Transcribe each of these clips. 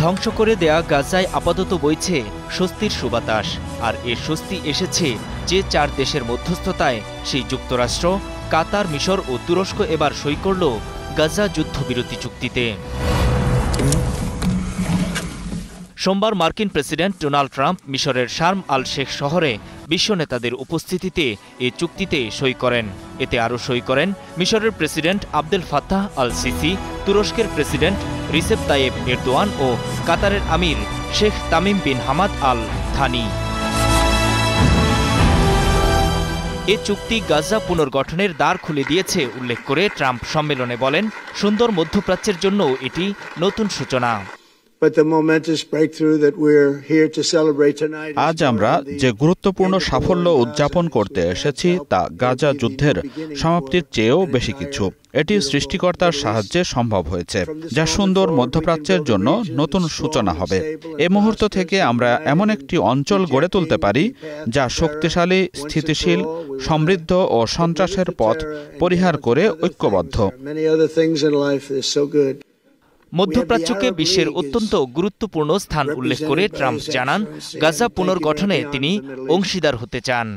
ধ্বংস করে দেয়া গাজায় আপাতত বইছে স্বস্তির সুবাতাস। আর এ স্বস্তি এসেছে যে 4 দেশের মধ্যস্থতায়, সেই যুক্তরাষ্ট্র, কাতার, মিশর ও তুরস্ক এবার সই করল গাজা যুদ্ধবিরতি চুক্তিতে। সোমবার মার্কিন প্রেসিডেন্ট ডোনাল্ড ট্রাম্প মিশরের শার্ম আল শেখ শহরে বিশ্ব নেতাদের উপস্থিতিতে এ চুক্তিতে সই করেন। এতে আরও সই করেন মিশরের president Abdel Fattah al Sisi, তুরস্কের প্রেসিডেন্ট রিসেপ তাইয়েব এরদোয়ান ও কাতারের আমির Sheikh Tamim bin Hamad Al Thani. এ চুক্তি গাজা পুনর্গঠনের দ্বার খুলে দিয়েছে উল্লেখ করে ট্রাম্প সম্মেলনে বলেন, সুন্দর মধ্যপ্রাচ্যের জন্য এটি নতুন সূচনা। আজ আমরা যে গুরুত্বপূর্ণ সাফল্য উদযাপন করতে এসেছি তা গাজা যুদ্ধের সমাপ্তির চেয়েও বেশি কিছু। এটি সৃষ্টিকর্তার সাহায্যে সম্ভব হয়েছে, যা সুন্দর মধ্যপ্রাচ্যের জন্য নতুন সূচনা হবে। এ মুহূর্ত থেকে আমরা এমন একটি অঞ্চল গড়ে তুলতে পারি যা শক্তিশালী, স্থিতিশীল, সমৃদ্ধ ও সন্ত্রাসের পথ পরিহার করে ঐক্যবদ্ধ। মধ্যপ্রাচ্যকে বিশ্বের অত্যন্ত গুরুত্বপূর্ণ স্থান উল্লেখ করে ট্রাম্প জানান, গাজা পুনর্গঠনে তিনি অংশীদার হতে চান।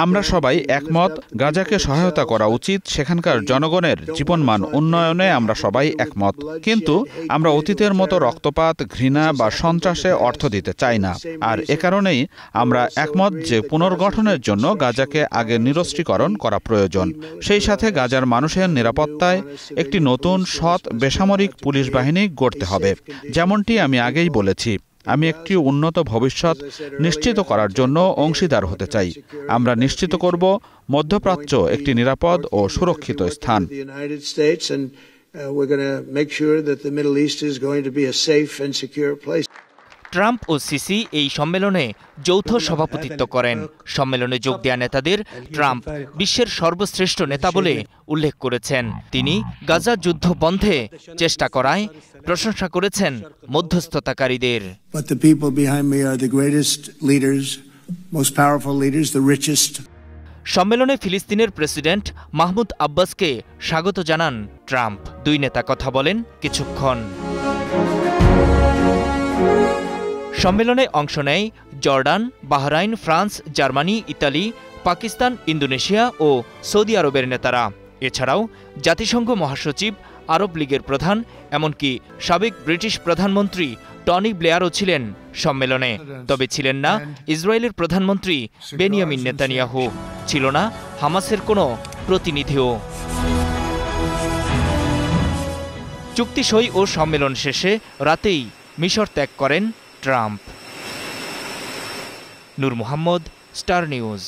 আমরা সবাই একমত, গাজাকে সহায়তা করা উচিত। সেখানকার জনগণের জীবনমান উন্নয়নে আমরা সবাই একমত। কিন্তু আমরা অতীতের মতো রক্তপাত, ঘৃণা বা সন্ত্রাসে অর্থ দিতে চাই না। আর এ কারণেই আমরা একমত যে পুনর্গঠনের জন্য গাজাকে আগে নিরস্ত্রীকরণ করা প্রয়োজন। সেই সাথে গাজার মানুষের নিরাপত্তায় একটি নতুন, সৎ, বেসামরিক পুলিশ বাহিনী গড়তে হবে। যেমনটি আমি আগেই বলেছি, আমি একটি উন্নত ভবিষ্যৎ নিশ্চিত করার জন্য অংশীদার হতে চাই। আমরা নিশ্চিত করব মধ্যপ্রাচ্য একটি নিরাপদ ও সুরক্ষিত স্থান। ট্রাম্প ও সিসি এই সম্মেলনে যৌথ সভাপতিত্ব করেন। সম্মেলনে যোগ দেয়া নেতাদের ট্রাম্প বিশ্বের সর্বশ্রেষ্ঠ নেতা বলে উল্লেখ করেছেন। তিনি গাজা যুদ্ধ বন্ধে চেষ্টা করায় প্রশংসা করেছেন মধ্যস্থতাকারীদের। সম্মেলনে ফিলিস্তিনের প্রেসিডেন্ট মাহমুদ আব্বাসকে স্বাগত জানান ট্রাম্প। দুই নেতা কথা বলেন কিছুক্ষণ। সম্মেলনে অংশ নেয় Jordan, Bahrain, France, Germany, Italy, Pakistan, Indonesia ও সৌদি আরবের নেতারা। এছাড়াও জাতিসংঘ মহাসচিব, আরব লীগের প্রধান, এমনকি সাবেক ব্রিটিশ প্রধানমন্ত্রী টনি ব্লেয়ারও ছিলেন সম্মেলনে। তবে ছিলেন না ইসরায়েলের প্রধানমন্ত্রী বেনিয়ামিন নেতানিয়াহু, ছিল না হামাসের কোনো প্রতিনিধিও। চুক্তি সই ও সম্মেলন শেষে রাতেই মিশর ত্যাগ করেন ট্রাম্প। নূর মোহাম্মদ, স্টার নিউজ।